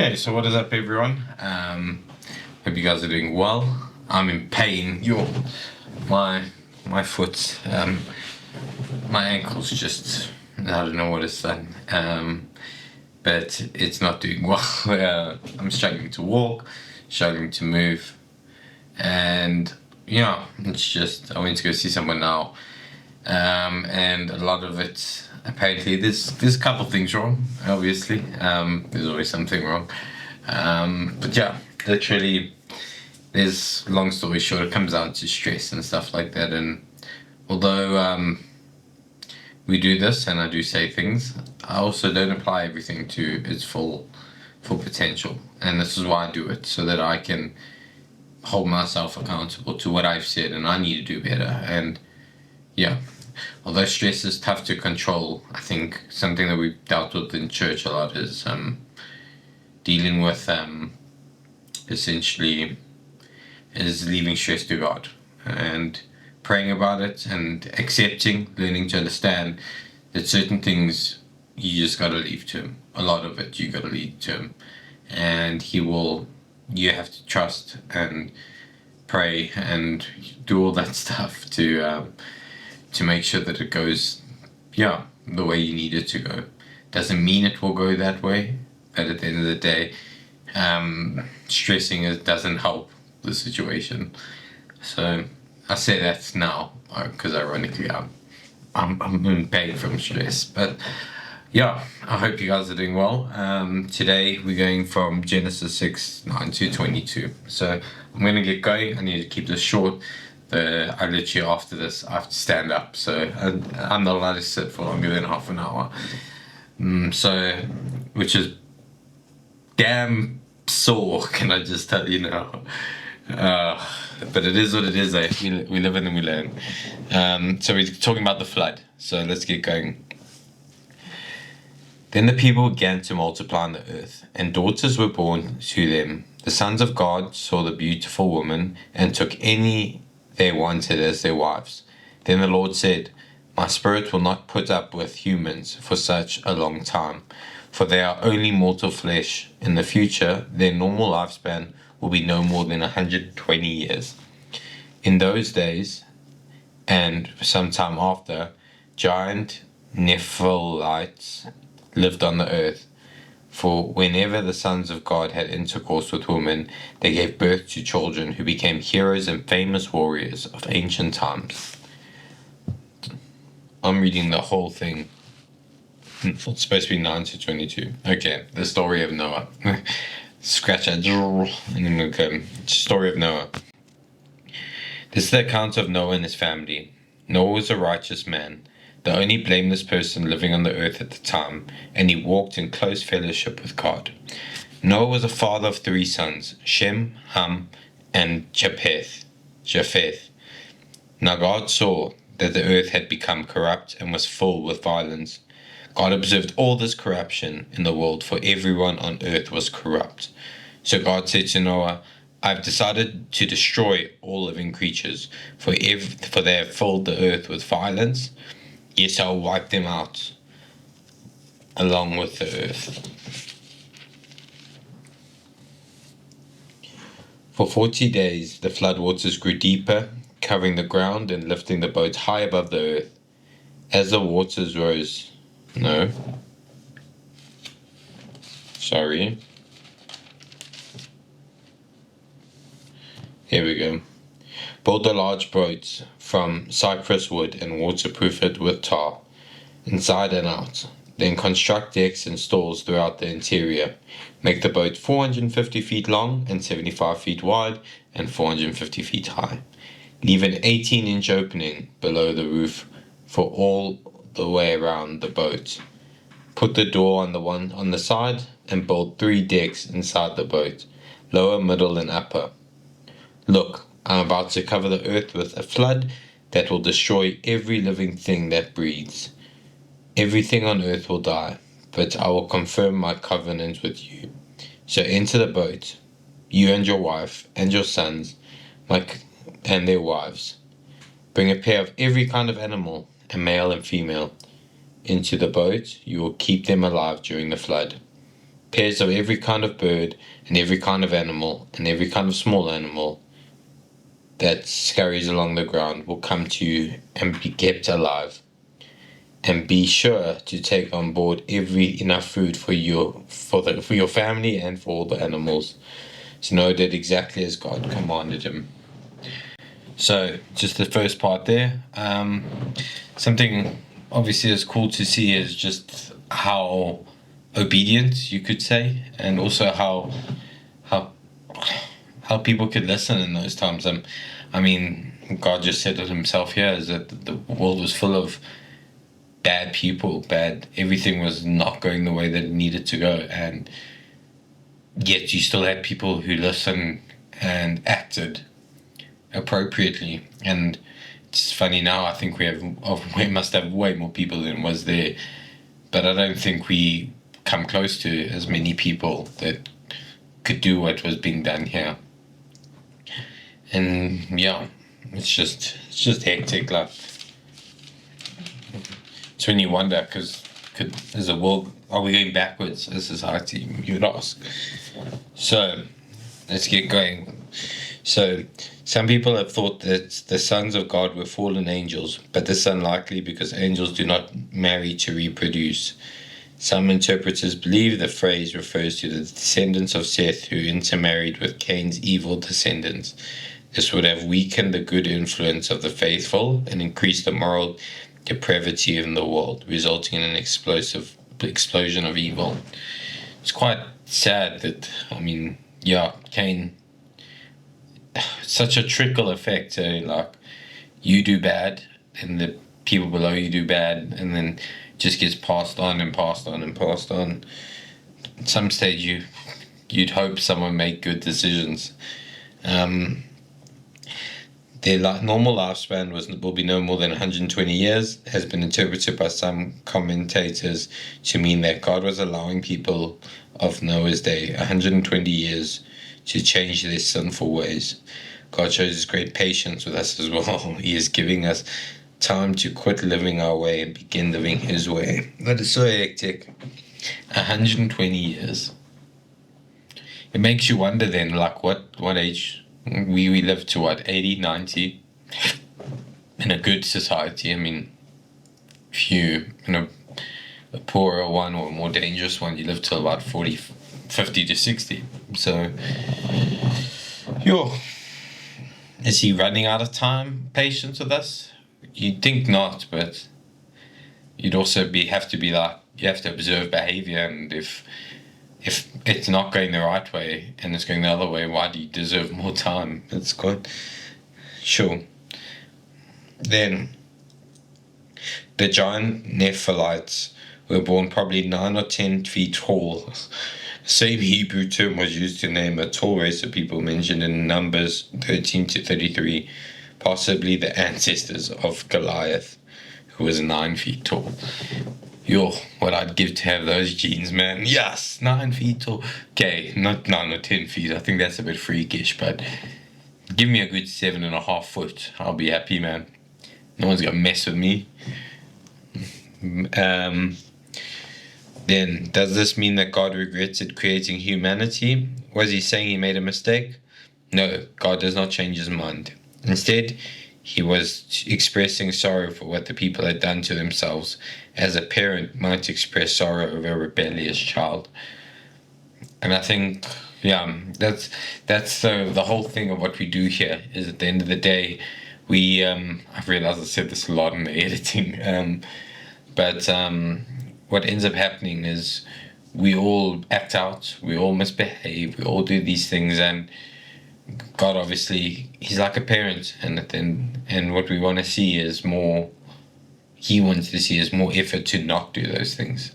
Okay, so what is up, everyone? Hope you guys are doing well. I'm in pain. My my foot, my ankle's just I don't know what it's done. But it's not doing well. I'm struggling to walk, struggling to move, and it's just I went to go see someone now, and a lot of it apparently there's a couple of things wrong. Obviously, there's always something wrong, but yeah, literally, there's long story short, it comes down to stress and stuff like that. And although we do this and I do say things, I also don't apply everything to its full potential, and this is why I do it, so that I can hold myself accountable to what I've said and I need to do better. And yeah, although stress is tough to control, I think something that we've dealt with in church a lot is dealing with essentially is leaving stress to God and praying about it and accepting, learning to understand that certain things you just gotta leave to Him. A lot of it you gotta leave to Him, and He will. You have to trust and pray and do all that stuff to make sure that it goes, yeah, the way you need it to go. Doesn't mean it will go that way, but at the end of the day, stressing it doesn't help the situation. So I say that now because ironically I'm in pain from stress. But yeah, I hope you guys are doing well. Today we're going from Genesis 6:9 to 22. So I'm gonna get going. I need to keep this short. I literally after this I have to stand up, so I'm not allowed to sit for longer than half an hour. So, which is damn sore, can I just tell you now? But it is what it is, eh? We live in and we learn. So we're talking about the flood. So let's get going. Then the people began to multiply on the earth, and daughters were born to them. The sons of God saw the beautiful woman and took any they wanted as their wives. Then the Lord said, "My spirit will not put up with humans for such a long time, for they are only mortal flesh. In the future, their normal lifespan will be no more than 120 years. In those days, and some time after, giant Nephilites lived on the earth. For whenever the sons of God had intercourse with women, they gave birth to children who became heroes and famous warriors of ancient times." I'm reading the whole thing. It's supposed to be 9 to 22. Okay, the story of Noah. Scratch that, and then we'll go. Story of Noah. This is the account of Noah and his family. Noah was a righteous man, the only blameless person living on the earth at the time, and he walked in close fellowship with God. Noah was a father of 3 sons, Shem, Ham, and Japheth. Now God saw that the earth had become corrupt and was filled with violence. God observed all this corruption in the world, for everyone on earth was corrupt. So God said to Noah, "I've decided to destroy all living creatures, for they have filled the earth with violence. Yes, I'll wipe them out along with the earth." For 40 days the flood waters grew deeper, covering the ground and lifting the boat high above the earth. As the waters rose, Here we go. Build a large boat from cypress wood and waterproof it with tar, inside and out. Then construct decks and stalls throughout the interior. Make the boat 450 feet long and 75 feet wide and 450 feet high. Leave an 18-inch opening below the roof for all the way around the boat. Put the door on the side and build 3 decks inside the boat, lower, middle, and upper. Look, I'm about to cover the earth with a flood that will destroy every living thing that breathes. Everything on earth will die, but I will confirm my covenant with you. So enter the boat, you and your wife and your sons, and their wives. Bring a pair of every kind of animal, a male and female, into the boat. You will keep them alive during the flood. pairs of every kind of bird and every kind of animal and every kind of small animal that scurries along the ground will come to you and be kept alive. And be sure to take on board enough food for your family and for all the animals. So Noah did exactly as God commanded him. So just the first part there. Something obviously is cool to see is just how obedient you could say, and also how how people could listen in those times. I mean, God just said it himself here, is that the world was full of bad people, everything was not going the way that it needed to go, and yet you still had people who listened and acted appropriately. And it's funny now, I think we must have way more people than was there, but I don't think we come close to as many people that could do what was being done here. And yeah, it's just hectic. Like, it's when you wonder, because as a world, are we going backwards as society, you'd ask. So let's get going. So some people have thought that the sons of God were fallen angels, but this is unlikely because angels do not marry to reproduce. Some interpreters believe the phrase refers to the descendants of Seth who intermarried with Cain's evil descendants. This would have weakened the good influence of the faithful and increased the moral depravity in the world, resulting in an explosion of evil. It's quite sad that, I mean, yeah, Cain, such a trickle effect. Like, you do bad, and the people below you do bad, and then just gets passed on and passed on and passed on. At some stage, you'd hope someone make good decisions. Their normal lifespan will be no more than 120 years, has been interpreted by some commentators to mean that God was allowing people of Noah's day 120 years to change their sinful ways. God shows his great patience with us as well. He is giving us time to quit living our way and begin living his way. That is so hectic. 120 years. It makes you wonder then, like, what age we live to, what, 80, 90 in a good society. I mean, if you in a poorer one or a more dangerous one, you live till about 40, 50 to 60. So, is he running out of patience with us? You'd think not, but you'd also have to observe behavior, and if it's not going the right way and it's going the other way, why do you deserve more time? It's quite sure. Then the giant Nephilites were born probably 9 or 10 feet tall. The same Hebrew term was used to name a tall race of people mentioned in Numbers 13 to 33, possibly the ancestors of Goliath, who was 9 feet tall. What I'd give to have those genes, man. Yes, 9 feet tall. Okay, not 9 or 10 feet. I think that's a bit freakish, but give me a good 7.5 foot. I'll be happy, man. No one's gonna mess with me. Then, does this mean that God regretted creating humanity? Was he saying he made a mistake? No, God does not change his mind. Instead, he was expressing sorrow for what the people had done to themselves, as a parent might express sorrow over a rebellious child. And I think, yeah, that's the whole thing of what we do here. Is at the end of the day, we I've realized I said this a lot in the editing, but what ends up happening is we all act out, we all misbehave, we all do these things, and God, obviously, he's like a parent, and what we want to see is more. He wants to see is more effort to not do those things.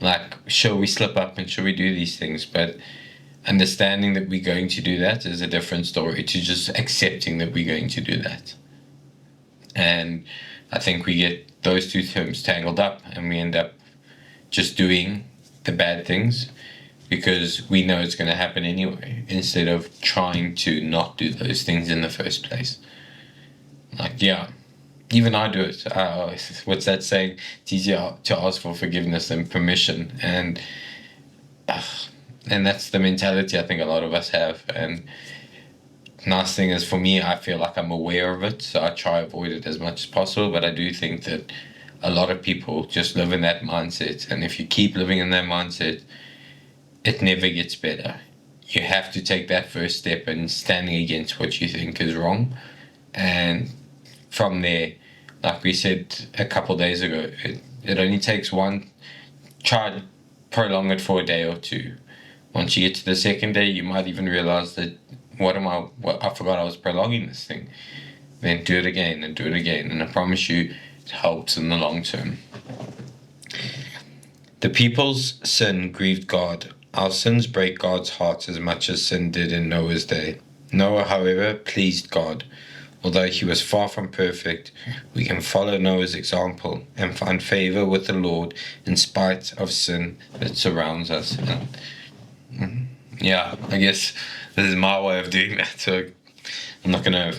Like, sure, we slip up and sure we do these things, but understanding that we're going to do that is a different story to just accepting that we're going to do that. And I think we get those two terms tangled up, and we end up just doing the bad things because we know it's going to happen anyway, instead of trying to not do those things in the first place. Like, yeah, even I do it. What's that saying? It's easier to ask for forgiveness than permission. And and that's the mentality I think a lot of us have. And nice thing is, for me, I feel like I'm aware of it, so I try to avoid it as much as possible. But I do think that a lot of people just live in that mindset, and if you keep living in that mindset, it never gets better. You have to take that first step and standing against what you think is wrong, and from there, like we said a couple of days ago, it only takes one. Try to prolong it for a day or two. Once you get to the second day, you might even realize that what I forgot I was prolonging this thing. Then do it again and do it again, and I promise you, it helps in the long term. The people's sin grieved God. Our sins break God's heart as much as sin did in Noah's day. Noah, however, pleased God. Although he was far from perfect, we can follow Noah's example and find favor with the Lord in spite of sin that surrounds us. And, yeah, I guess this is my way of doing that. So I'm not going to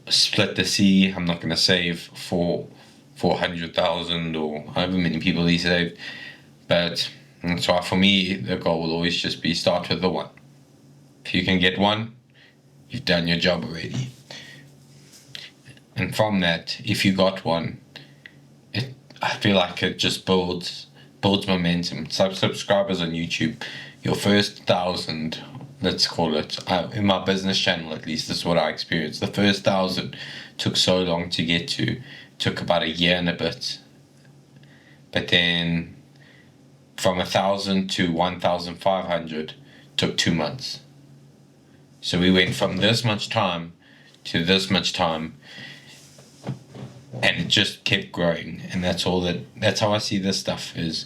split the sea. I'm not going to save 400,000 or however many people he saved. But so for me, the goal will always just be start with the one. If you can get one, you've done your job already. And from that, if you got one, I feel like it just builds momentum. Subscribers on YouTube, your first 1,000, let's call it, in my business channel at least, this is what I experienced. The first 1,000 took so long to get to, took about a year and a bit. But then from 1,000 to 1,500 took 2 months. So we went from this much time to this much time, and it just kept growing. And that's how I see this stuff is.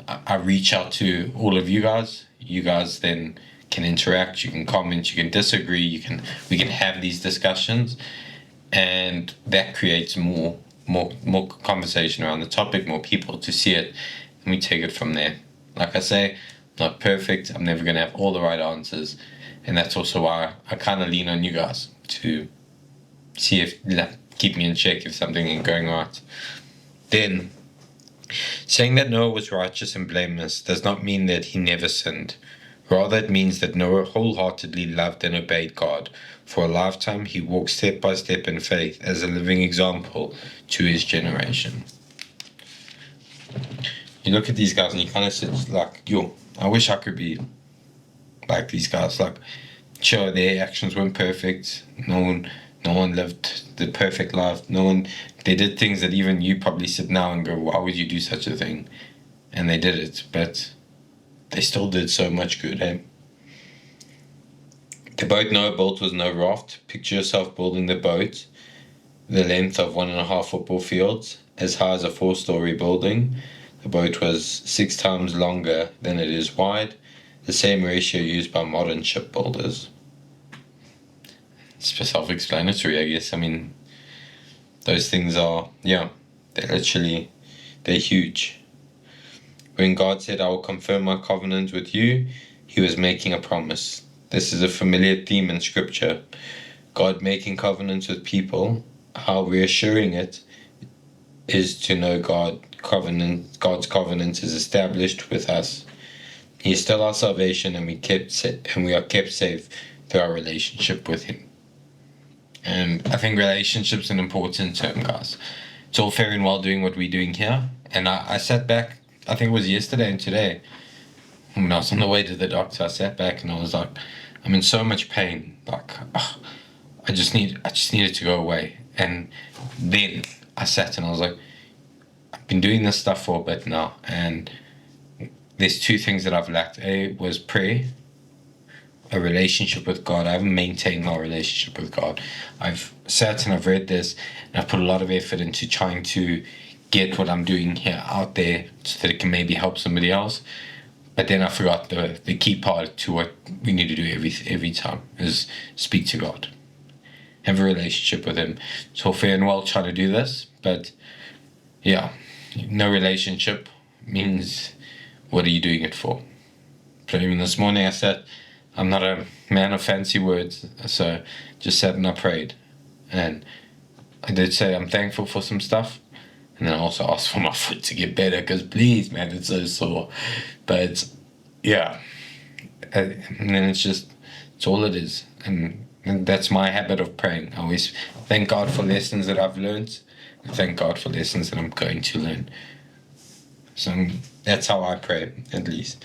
I reach out to all of you guys. You guys then can interact, you can comment, you can disagree, we can have these discussions, and that creates more conversation around the topic, more people to see it, and we take it from there. Like I say, I'm not perfect, I'm never gonna have all the right answers, and that's also why I kind of lean on you guys to see if keep me in check if something ain't going right. Then, saying that Noah was righteous and blameless does not mean that he never sinned. Rather, it means that Noah wholeheartedly loved and obeyed God. For a lifetime, he walked step by step in faith as a living example to his generation. You look at these guys and you kind of sit like, I wish I could be like these guys. Like, sure, their actions weren't perfect. No one lived the perfect life. They did things that even you probably sit now and go, why would you do such a thing? And they did it, but they still did so much good, eh? The boat Noah built was no raft. Picture yourself building the boat the length of 1.5 football fields, as high as a 4-story building. The boat was 6 times longer than it is wide, the same ratio used by modern shipbuilders. It's self-explanatory, I guess. I mean, those things are, they're huge. When God said, I will confirm my covenant with you, he was making a promise. This is a familiar theme in scripture. God making covenants with people, how reassuring it is to know God's covenant is established with us. He is still our salvation, and we are kept safe through our relationship with him. And I think relationship's an important term, guys. It's all fair and well doing what we're doing here. And I sat back, I think it was yesterday and today, when I was on the way to the doctor, I sat back and I was like, I'm in so much pain. Like, I just needed to go away. And then I sat and I was like, I've been doing this stuff for a bit now, and there's 2 things that I've lacked. A was prayer, a relationship with God. I haven't maintained my relationship with God. I've sat and I've read this, and I've put a lot of effort into trying to get what I'm doing here out there so that it can maybe help somebody else. But then I forgot the key part to what we need to do every time is speak to God. Have a relationship with him. It's all fair and well trying to do this, but no relationship means what are you doing it for? So even this morning I said, I'm not a man of fancy words, so just sat and I prayed. And I did say I'm thankful for some stuff, And then I also ask for my foot to get better because please, man, it's so sore. But yeah, and then it's all it is. And that's my habit of praying. I always thank God for lessons that I've learned. Thank God for lessons that I'm going to learn. So that's how I pray, at least.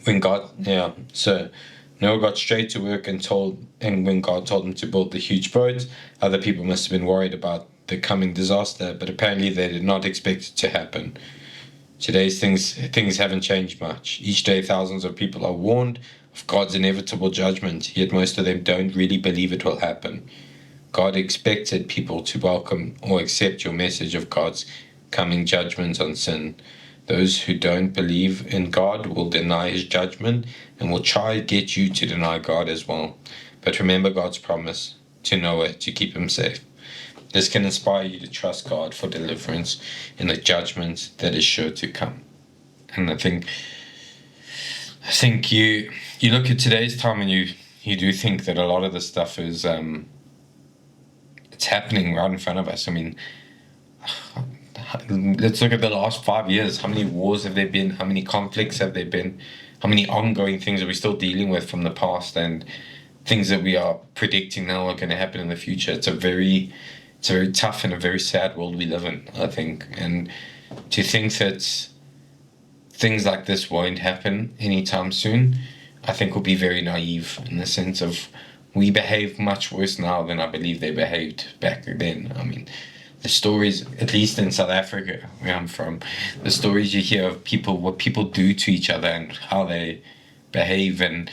So Noah got straight to work and when God told him to build the huge boat, other people must have been worried about the coming disaster, but apparently they did not expect it to happen. Today's things haven't changed much. Each day thousands of people are warned of God's inevitable judgment, yet most of them don't really believe it will happen. God expected people to welcome or accept your message of God's coming judgment on sin. Those who don't believe in God will deny his judgment and will try to get you to deny God as well. But remember God's promise to Noah to keep him safe. This can inspire you to trust God for deliverance in the judgment that is sure to come. And I think you look at today's time and you do think that a lot of the stuff is it's happening right in front of us. I mean, let's look at the last 5 years. How many wars have there been? How many conflicts have there been? How many ongoing things are we still dealing with from the past, and things that we are predicting now are going to happen in the future? It's a very tough and a very sad world we live in, I think. And to think that things like this won't happen anytime soon, I think will be very naive, in the sense of we behave much worse now than I believe they behaved back then. I mean, the stories, at least in South Africa, where I'm from, the stories you hear of people, what people do to each other and how they behave. And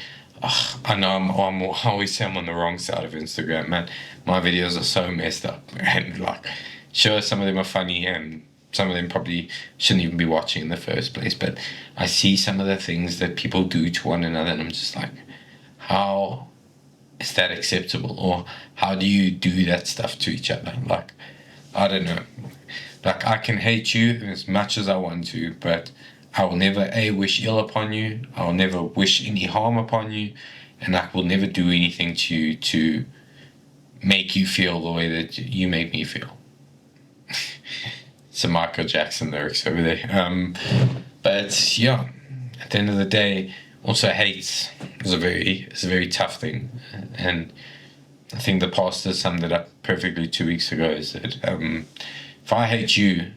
I know I always say I'm on the wrong side of Instagram, man. My videos are so messed up. And like, sure, some of them are funny and some of them probably shouldn't even be watching in the first place. But I see some of the things that people do to one another and I'm just like, how is that acceptable? Or how do you do that stuff to each other? Like, I don't know. Like, I can hate you as much as I want to, but I will never wish ill upon you. I will never wish any harm upon you, and I will never do anything to you to make you feel the way that you make me feel. Some Michael Jackson lyrics over there. But yeah, at the end of the day, also hate is a very tough thing, and I think the pastor summed it up perfectly 2 weeks ago. Is that if I hate you,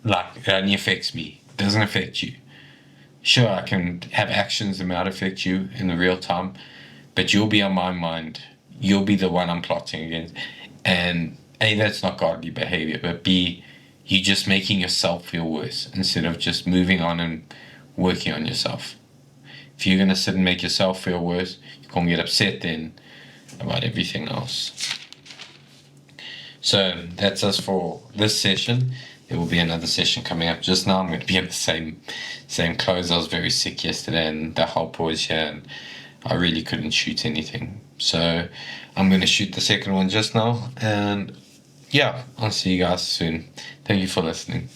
like, it only affects me. It doesn't affect you. Sure, I can have actions that might affect you in the real time, but you'll be on my mind. You'll be the one I'm plotting against. And A, that's not godly behavior, but B, you just making yourself feel worse instead of just moving on and working on yourself. If you're going to sit and make yourself feel worse, you're going to get upset then about everything else. So that's us for this session. There will be another session coming up. Just now I'm going to be in the same clothes. I was very sick yesterday and the help was here and I really couldn't shoot anything. So I'm going to shoot the second one just now, and yeah, I'll see you guys soon. Thank you for listening.